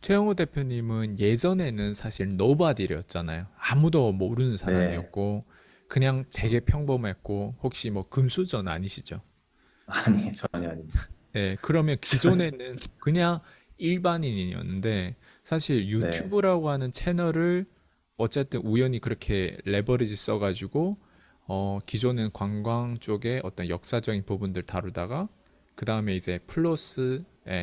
최영호 대표님은 예전에는 사실 노바디였잖아요. 아무도 모르는 네, 사람이었고, 그냥 되게 저, 평범했고, 혹시 뭐 금수저 아니시죠? 아니, 전혀 아닙니다. 네, 그러면 전, 기존에는 그냥 일반인이었는데, 사실 네, 유튜브라고 하는 채널을 어쨌든 우연히 그렇게 레버리지 써가지고, 기존엔 관광 쪽에 어떤 역사적인 부분들 다루다가, 그 다음에 이제 플러스,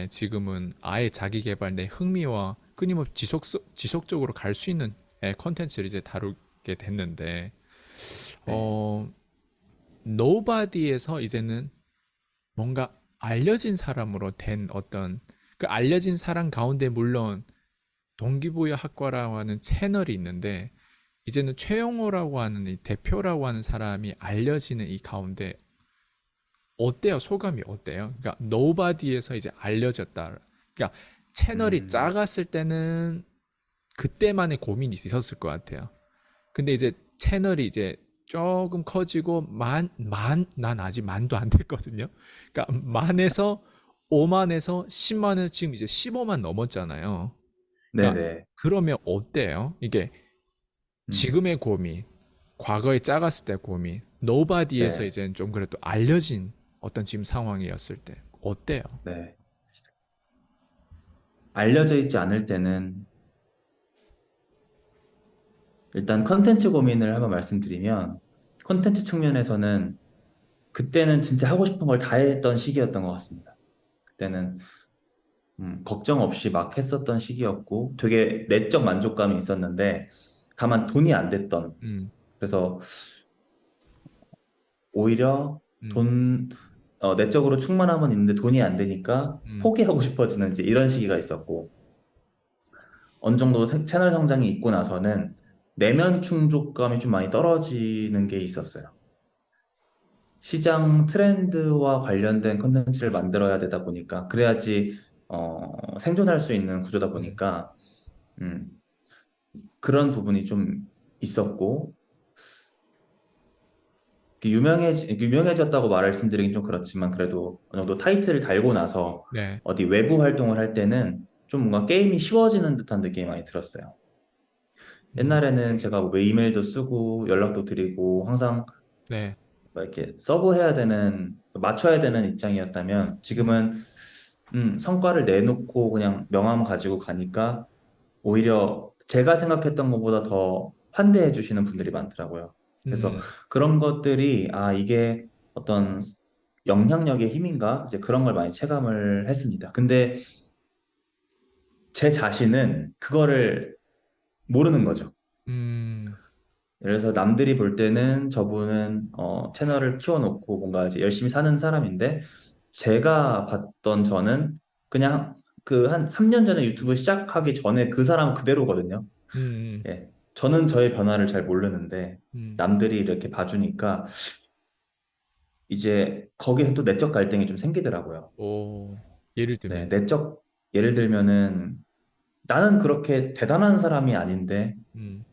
지금은 아예 자기 개발 내 흥미와 끊임없이 지속적으로 갈 수 있는 컨텐츠를 이제 다루게 됐는데, 네. 어, 노바디에서 이제는 뭔가 알려진 사람으로 된 어떤 그 알려진 사람 가운데 물론 동기부여 학과라고 하는 채널이 있는데 이제는 최영호라고 하는 이 대표라고 하는 사람이 알려지는 이 가운데 어때요? 소감이 어때요? 그러니까 노바디에서 이제 알려졌다. 그러니까 채널이 음, 작았을 때는 그때만의 고민이 있었을 것 같아요. 근데 이제 채널이 이제 조금 커지고 난 아직 만도 안 됐거든요. 그러니까 만에서 5만에서 10만에서 지금 이제 15만 넘었잖아요. 그러니까 네네. 그러면 어때요? 이게 음, 지금의 고민, 과거에 작았을 때 고민, 노바디에서 네, 이제는 좀 그래도 알려진 어떤 지금 상황이었을 때 어때요? 네. 알려져 있지 않을 때는 일단 컨텐츠 고민을 한번 말씀드리면 컨텐츠 측면에서는 그때는 진짜 하고 싶은 걸 다 했던 시기였던 것 같습니다. 그때는 걱정 없이 막 했었던 시기였고 되게 내적 만족감이 있었는데 다만 돈이 안 됐던 음, 그래서 오히려 음, 돈, 내적으로 충만함은 있는데 돈이 안 되니까 음, 포기하고 싶어지는 이제 이런 시기가 있었고, 어느 정도 채널 성장이 있고 나서는 내면 충족감이 좀 많이 떨어지는 게 있었어요. 시장 트렌드와 관련된 콘텐츠를 만들어야 되다 보니까, 그래야지, 생존할 수 있는 구조다 음, 보니까, 음, 그런 부분이 좀 있었고, 유명해졌다고 말씀드리긴 좀 그렇지만 그래도 어느 정도 타이틀을 달고 나서 네, 어디 외부 활동을 할 때는 좀 뭔가 게임이 쉬워지는 듯한 느낌이 많이 들었어요. 음, 옛날에는 제가 뭐 이메일도 쓰고 연락도 드리고 항상 네, 막 이렇게 서브해야 되는, 맞춰야 되는 입장이었다면 음, 지금은 성과를 내놓고 그냥 명함 가지고 가니까 오히려 제가 생각했던 것보다 더 환대해 주시는 분들이 많더라고요. 그래서 음, 그런 것들이 아, 이게 어떤 영향력의 힘인가? 이제 그런 걸 많이 체감을 했습니다. 근데 제 자신은 그거를 모르는 거죠. 음, 예를 들어서 남들이 볼 때는 저분은 채널을 키워놓고 뭔가 이제 열심히 사는 사람인데 제가 봤던 저는 그냥 그 한 3년 전에 유튜브 시작하기 전에 그 사람 그대로거든요. 음, 예. 저는 저의 변화를 잘 모르는데 음, 남들이 이렇게 봐주니까 이제 거기서 또 내적 갈등이 좀 생기더라고요. 오, 예를 네, 들면, 예를 들면은 나는 그렇게 대단한 사람이 아닌데 음,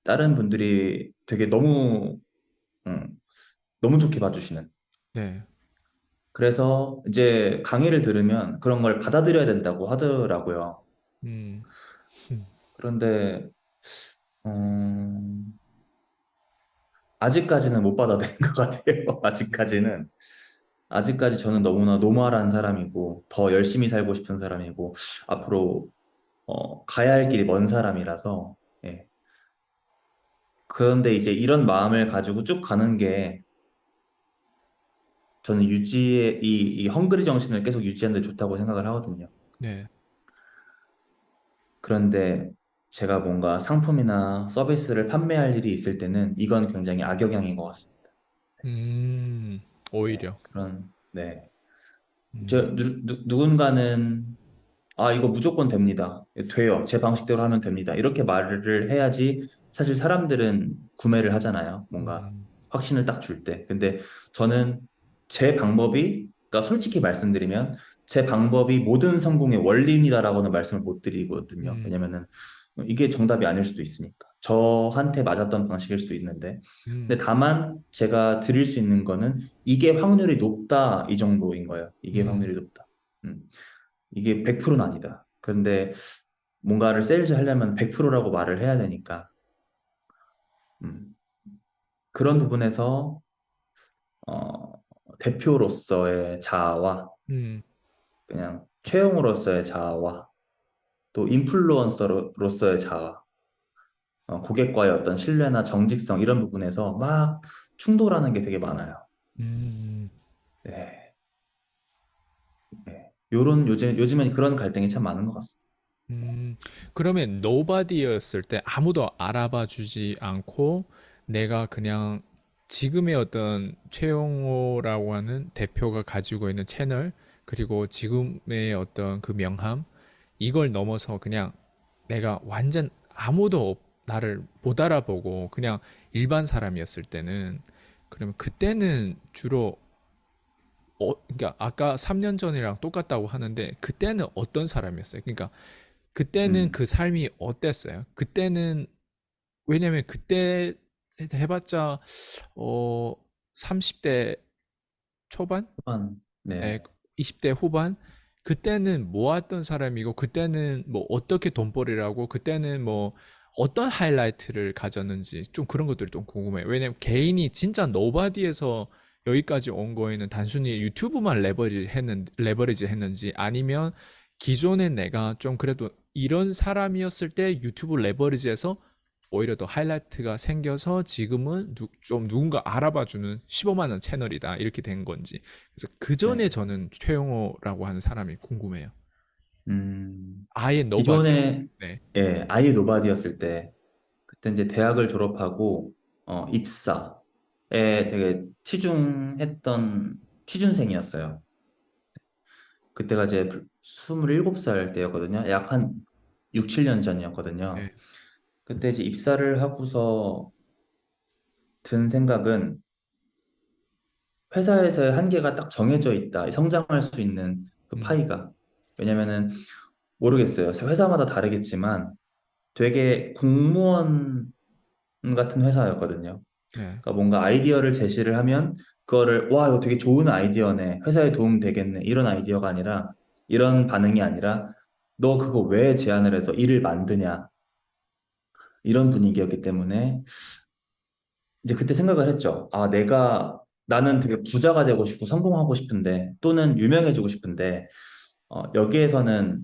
다른 분들이 되게 너무 너무 좋게 봐주시는. 네, 그래서 이제 강의를 들으면 그런 걸 받아들여야 된다고 하더라고요. 음, 그런데 음, 아직까지는 못 받아들인 것 같아요. 음, 아직까지 저는 너무나 노멀한 사람이고 더 열심히 살고 싶은 사람이고 앞으로 가야 할 길이 먼 사람이라서 예. 그런데 이제 이런 마음을 가지고 쭉 가는 게 저는 이 헝그리 정신을 계속 유지하는 데 좋다고 생각을 하거든요. 네, 그런데 제가 뭔가 상품이나 서비스를 판매할 일이 있을 때는 이건 굉장히 악영향인 것 같습니다. 네, 오히려, 네. 음, 누군가는 아, 이거 무조건 됩니다. 돼요. 제 방식대로 하면 됩니다. 이렇게 말을 해야지 사실 사람들은 구매를 하잖아요. 뭔가 음, 확신을 딱 줄 때. 근데 저는 제 방법이, 그러니까 솔직히 말씀드리면 제 방법이 모든 성공의 원리입니다라고는 말씀을 못 드리거든요. 음, 왜냐면은 이게 정답이 아닐 수도 있으니까. 저한테 맞았던 방식일 수 있는데. 음, 근데 다만 제가 드릴 수 있는 거는 이게 확률이 높다 이 정도인 거예요. 이게 음, 확률이 높다. 음. 이게 100%는 아니다. 그런데 뭔가를 세일즈 하려면 100%라고 말을 해야 되니까 음, 그런 부분에서 어, 대표로서의 자아와 음, 그냥 채용으로서의 자아와 또 인플루언서로서의 자아, 고객과의 어떤 신뢰나 정직성 이런 부분에서 막 충돌하는 게 되게 많아요. 음, 네, 네. 요즘엔 그런 갈등이 참 많은 것 같습니다. 음. 그러면 노바디였을 때 아무도 알아봐 주지 않고 내가 그냥 지금의 어떤 최용호라고 하는 대표가 가지고 있는 채널 그리고 지금의 어떤 그 명함 이걸 넘어서 그냥 내가 완전 아무도 나를 못 알아보고 그냥 일반 사람이었을 때는 그러면 그때는 주로 그러니까 아까 3년 전이랑 똑같다고 하는데 그때는 어떤 사람이었어요? 그러니까 그때는 음, 그 삶이 어땠어요? 그때는 왜냐면 그때 해봤자 어 30대 초반? 또한, 네, 네, 20대 후반? 그때는 뭐 했던 사람이고 그때는 뭐 어떻게 돈벌이를 하고 그때는 뭐 어떤 하이라이트를 가졌는지 좀 그런 것들이 좀 궁금해요. 왜냐면 개인이 진짜 노바디에서 여기까지 온 거에는 단순히 유튜브만 레버리지 했는지 아니면 기존에 내가 좀 그래도 이런 사람이었을 때 유튜브 레버리지해서 오히려 더 하이라이트가 생겨서 지금은 좀 누군가 알아봐주는 15만 원 채널이다 이렇게 된 건지 그래서 그 전에 네. 저는 최영호라고 하는 사람이 궁금해요. 음, 아예 노바디였어요. 기존에, 네. 예, 아예 노바디였을 때, 그때 이제 대학을 졸업하고, 입사에 되게 취준생이었어요. 그때가 이제 27살 때였거든요. 약 한 6, 7년 전이었거든요. 네. 그때 이제 입사를 하고서 든 생각은 회사에서의 한계가 딱 정해져 있다. 성장할 수 있는 그 음, 파이가. 왜냐면은 모르겠어요. 회사마다 다르겠지만 되게 공무원 같은 회사였거든요. 네. 그러니까 뭔가 아이디어를 제시를 하면 그거를 와, 이거 되게 좋은 아이디어네. 회사에 도움 되겠네. 이런 아이디어가 아니라 이런 반응이 아니라 너 그거 왜 제안을 해서 일을 만드냐. 이런 분위기였기 때문에 이제 그때 생각을 했죠. 아, 나는 되게 부자가 되고 싶고 성공하고 싶은데 또는 유명해지고 싶은데 여기에서는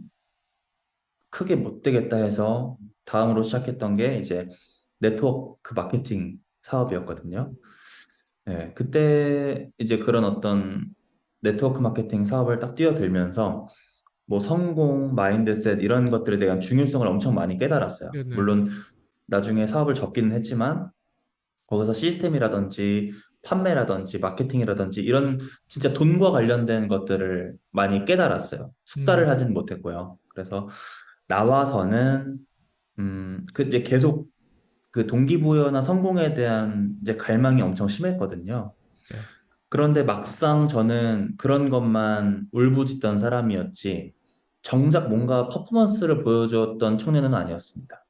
크게 못 되겠다 해서 다음으로 시작했던 게 이제 네트워크 마케팅 사업이었거든요. 네, 그때 이제 그런 어떤 네트워크 마케팅 사업을 딱 뛰어들면서 뭐 성공, 마인드셋 이런 것들에 대한 중요성을 엄청 많이 깨달았어요. 네. 네. 물론 나중에 사업을 접기는 했지만 거기서 시스템이라든지 판매라든지 마케팅이라든지 이런 진짜 돈과 관련된 것들을 많이 깨달았어요. 숙달을 음, 하진 못했고요. 그래서 나와서는 그 이제 계속 그 동기부여나 성공에 대한 이제 갈망이 엄청 심했거든요. 네. 그런데 막상 저는 그런 것만 울부짖던 사람이었지 정작 뭔가 퍼포먼스를 보여줬던 청년은 아니었습니다.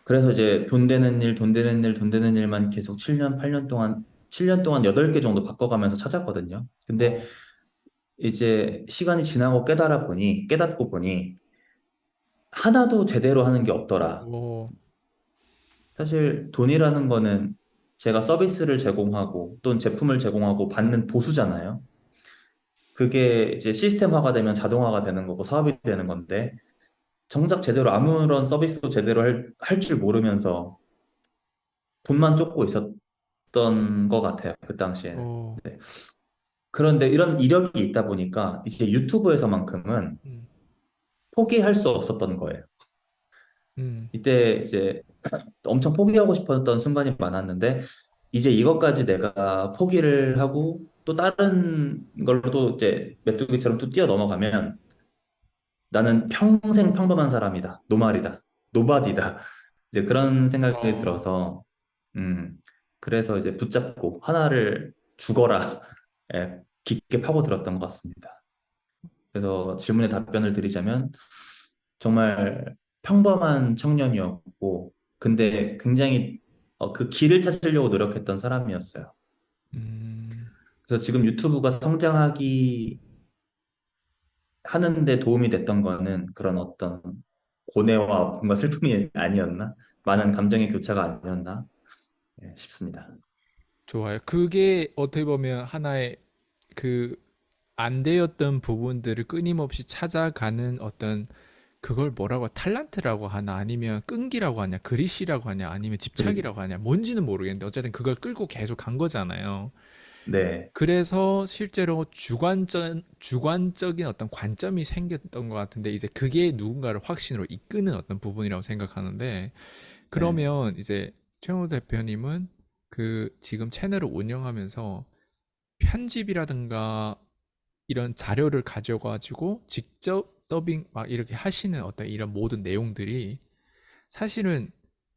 그래서 이제 돈 되는 일, 돈 되는 일, 돈 되는 일만 계속 7년, 8년 동안, 7년 동안 8개 정도 바꿔가면서 찾았거든요. 근데 어, 이제 시간이 지나고 깨닫고 보니 하나도 제대로 하는 게 없더라. 어, 사실 돈이라는 거는 제가 서비스를 제공하고 또는 제품을 제공하고 받는 보수잖아요. 그게 이제 시스템화가 되면 자동화가 되는 거고 사업이 되는 건데 정작 제대로 아무런 서비스도 제대로 할 줄 모르면서 돈만 쫓고 있었던 것 같아요. 그 당시에는. 어, 네. 그런데 이런 이력이 있다 보니까 이제 유튜브에서만큼은 음, 포기할 수 없었던 거예요. 음, 이때 이제 엄청 포기하고 싶었던 순간이 많았는데 이제 이것까지 내가 포기를 하고 또 다른 걸로 또 이제 메뚜기처럼 또 뛰어 넘어가면 나는 평생 평범한 사람이다. 노말이다. 노바디다. 이제 그런 생각이 어, 들어서 음 그래서 이제 붙잡고 하나를 죽어라. 예, 깊게 파고들었던 것 같습니다. 그래서 질문에 답변을 드리자면 정말 평범한 청년이었고 근데 굉장히 그 길을 찾으려고 노력했던 사람이었어요. 음, 그래서 지금 유튜브가 성장하기 하는데 도움이 됐던 거는 그런 어떤 고뇌와 아픔과 슬픔이 아니었나? 많은 어, 감정의 교차가 아니었나? 예, 싶습니다. 좋아요. 그게 어떻게 보면 하나의 그 안 되었던 부분들을 끊임없이 찾아가는 어떤 그걸 뭐라고 탤런트라고 하나 아니면 끈기라고 하냐 그릿이라고 하냐 아니면 그리, 집착이라고 하냐 뭔지는 모르겠는데 어쨌든 그걸 끌고 계속 간 거잖아요. 네, 그래서 실제로 주관적인 어떤 관점이 생겼던 것 같은데 이제 그게 누군가를 확신으로 이끄는 어떤 부분이라고 생각하는데 네, 그러면 이제 최영호 대표님은 그 지금 채널을 운영하면서 편집이라든가 이런 자료를 가져가지고 직접 더빙 막 이렇게 하시는 어떤 이런 모든 내용들이 사실은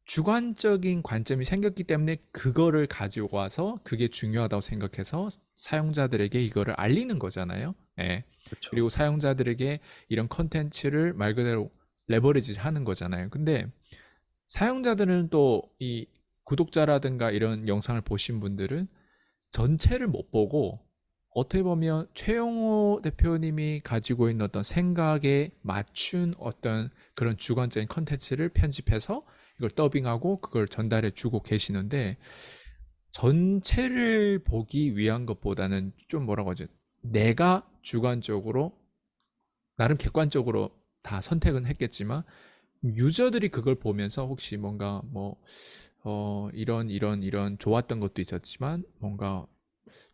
주관적인 관점이 생겼기 때문에 그거를 가지고 와서 그게 중요하다고 생각해서 사용자들에게 이거를 알리는 거잖아요. 예. 그렇죠. 그리고 사용자들에게 이런 컨텐츠를 말 그대로 레버리지 하는 거잖아요. 근데 사용자들은 또 이 구독자라든가 이런 영상을 보신 분들은 전체를 못 보고 어떻게 보면 최영호 대표님이 가지고 있는 어떤 생각에 맞춘 어떤 그런 주관적인 컨텐츠를 편집해서 이걸 더빙하고 그걸 전달해 주고 계시는데 전체를 보기 위한 것보다는 좀 뭐라고 하죠? 내가 주관적으로 나름 객관적으로 다 선택은 했겠지만 유저들이 그걸 보면서 혹시 뭔가 뭐 이런 좋았던 것도 있었지만 뭔가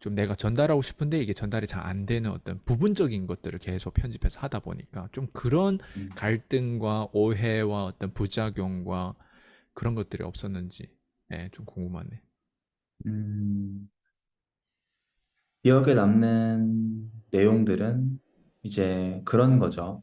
좀 내가 전달하고 싶은데 이게 전달이 잘 안 되는 어떤 부분적인 것들을 계속 편집해서 하다 보니까 좀 그런 음, 갈등과 오해와 어떤 부작용과 그런 것들이 없었는지 예, 좀 궁금하네. 음, 기억에 남는 내용들은 이제 그런 거죠.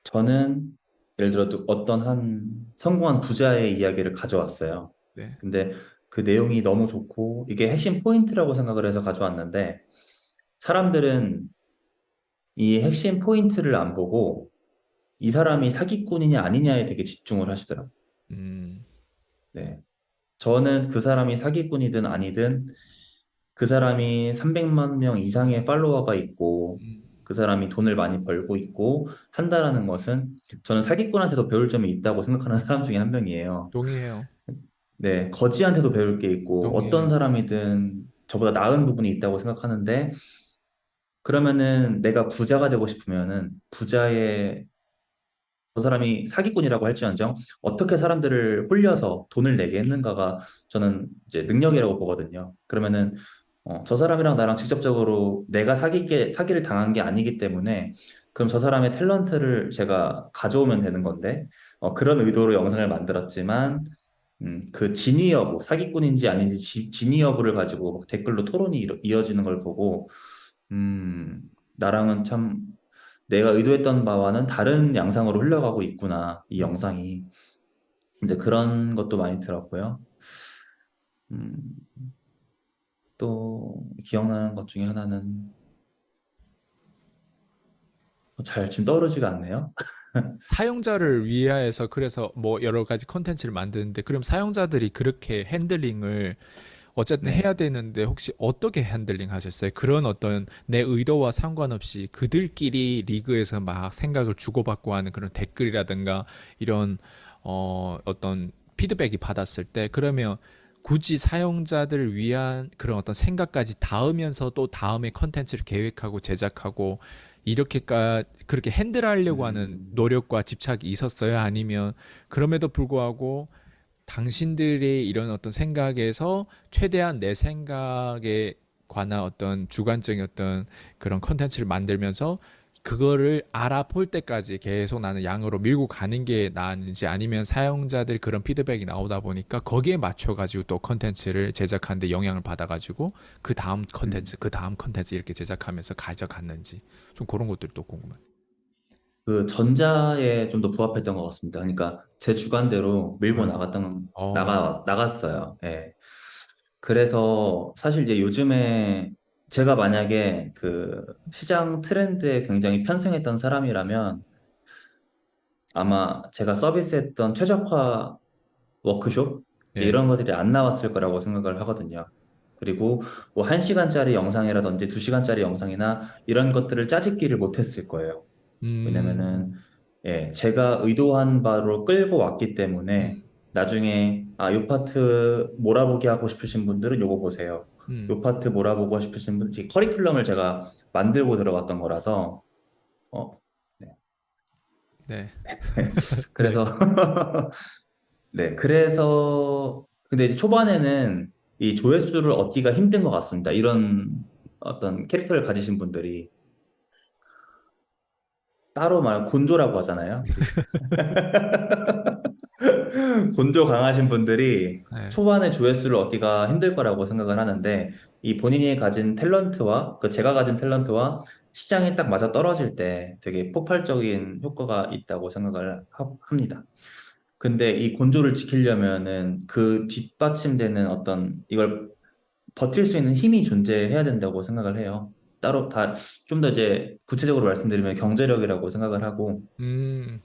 저는 예를 들어 어떤 한 성공한 부자의 이야기를 가져왔어요. 네. 근데 그 내용이 너무 좋고 이게 핵심 포인트라고 생각을 해서 가져왔는데 사람들은 이 핵심 포인트를 안 보고 이 사람이 사기꾼이냐 아니냐에 되게 집중을 하시더라고요. 음, 네. 저는 그 사람이 사기꾼이든 아니든 그 사람이 300만 명 이상의 팔로워가 있고 음, 그 사람이 돈을 많이 벌고 있고 한다라는 것은 저는 사기꾼한테도 배울 점이 있다고 생각하는 사람 중에 한 명이에요. 동의해요. 네, 거지한테도 배울 게 있고 어떤 동의해요. 사람이든 저보다 나은 부분이 있다고 생각하는데 그러면은 내가 부자가 되고 싶으면은 부자의 그 사람이 사기꾼이라고 할지언정 어떻게 사람들을 홀려서 돈을 내게 했는가가 저는 이제 능력이라고 보거든요. 그러면은 저 사람이랑 나랑 직접적으로 내가 사기를 당한 게 아니기 때문에 그럼 저 사람의 탤런트를 제가 가져오면 되는 건데 그런 의도로 영상을 만들었지만 그 진위 여부, 사기꾼인지 아닌지 진위 여부를 가지고 막 댓글로 토론이 이어지는 걸 보고 나랑은 참 내가 의도했던 바와는 다른 양상으로 흘러가고 있구나, 이 음, 영상이. 이제 그런 것도 많이 들었고요. 음, 또 기억나는 것 중에 하나는 잘 지금 떠오르지가 않네요. 사용자를 위하여서 그래서 뭐 여러 가지 컨텐츠를 만드는데 그럼 사용자들이 그렇게 핸들링을 어쨌든 네. 해야 되는데 혹시 어떻게 핸들링 하셨어요? 그런 어떤 내 의도와 상관없이 그들끼리 리그에서 막 생각을 주고받고 하는 그런 댓글이라든가 이런 어떤 피드백이 받았을 때 그러면 굳이 사용자들을 위한 그런 어떤 생각까지 닿으면서 또 다음에 컨텐츠를 계획하고 제작하고 이렇게까 그렇게 핸들하려고 하는 음, 노력과 집착이 있었어요? 아니면 그럼에도 불구하고 당신들의 이런 어떤 생각에서 최대한 내 생각에 관한 어떤 주관적인 어떤 그런 컨텐츠를 만들면서 그거를 알아볼 때까지 계속 나는 양으로 밀고 가는 게 나은지 아니면 사용자들 그런 피드백이 나오다 보니까 거기에 맞춰가지고 또 컨텐츠를 제작하는데 영향을 받아가지고 그 다음 음. 컨텐츠, 그 다음 컨텐츠 이렇게 제작하면서 가져갔는지 좀 그런 것들이 또 궁금해요. 그 전자에 좀 더 부합했던 것 같습니다. 그러니까 제 주관대로 밀고 네. 나갔어요. 예. 그래서 사실 이제 요즘에 제가 만약에 그 시장 트렌드에 굉장히 편승했던 사람이라면 아마 제가 서비스했던 최적화 워크숍 이제 예. 이런 것들이 안 나왔을 거라고 생각을 하거든요. 그리고 뭐 1시간짜리 영상이라든지 2시간짜리 영상이나 이런 것들을 짜집기를 못했을 거예요. 음, 왜냐면은 예, 제가 의도한 바로 끌고 왔기 때문에 음, 나중에 요 파트 몰아보기 하고 싶으신 분들은 요거 보세요. 음, 요 파트 몰아보고 싶으신 분, 이 커리큘럼을 제가 만들고 들어갔던 거라서 어, 네. 네, 네, 그래서 네, 그래서 근데 이제 초반에는 이 조회수를 얻기가 힘든 것 같습니다. 이런 어떤 캐릭터를 가지신 분들이 따로 말 곤조라고 하잖아요. 우리 곤조 강하신 분들이 네, 초반에 조회수를 얻기가 힘들 거라고 생각을 하는데 이 본인이 가진 탤런트와 그 제가 가진 탤런트와 시장이 딱 맞아 떨어질 때 되게 폭발적인 효과가 있다고 생각을 합니다. 근데 이 곤조를 지키려면은 그 뒷받침되는 어떤 이걸 버틸 수 있는 힘이 존재해야 된다고 생각을 해요. 따로 다 좀 더 이제 구체적으로 말씀드리면 경제력이라고 생각을 하고 음,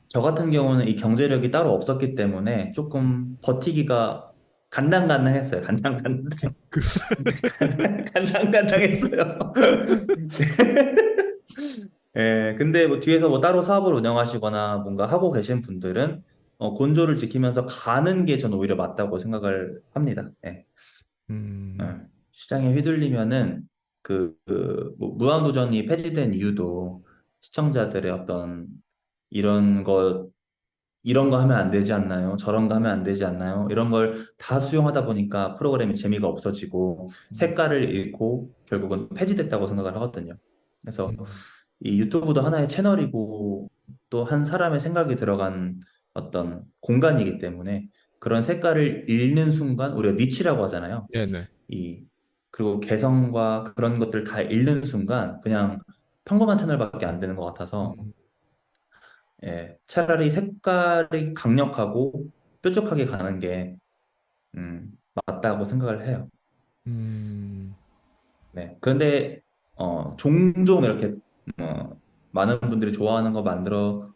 저 같은 경우는 이 경제력이 따로 없었기 때문에 조금 버티기가 간당간당했어요. 간당간당. 그, 간당간당했어요. 예, 근데 뭐 뒤에서 뭐 따로 사업을 운영하시거나 뭔가 하고 계신 분들은 곤조를 지키면서 가는 게 저는 오히려 맞다고 생각을 합니다. 예. 음, 예. 시장에 휘둘리면은 뭐 무한도전이 폐지된 이유도 시청자들의 어떤 이런 이런 거 하면 안 되지 않나요? 저런 거 하면 안 되지 않나요? 이런 걸 다 수용하다 보니까 프로그램이 재미가 없어지고 음, 색깔을 잃고 결국은 폐지됐다고 생각을 하거든요. 그래서 음, 이 유튜브도 하나의 채널이고 또 한 사람의 생각이 들어간 어떤 공간이기 때문에 그런 색깔을 잃는 순간 우리가 니치라고 하잖아요. 네네, 이 그리고 개성과 그런 것들 다 잃는 순간 그냥 평범한 채널밖에 안 되는 것 같아서 음, 예, 차라리 색깔이 강력하고 뾰족하게 가는 게 맞다고 생각을 해요. 음, 네. 그런데 종종 이렇게 많은 분들이 좋아하는 거 만들어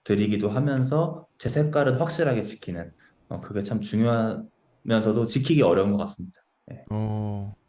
드리기도 하면서 제 색깔은 확실하게 지키는 그게 참 중요하면서도 지키기 어려운 것 같습니다. 네. 어.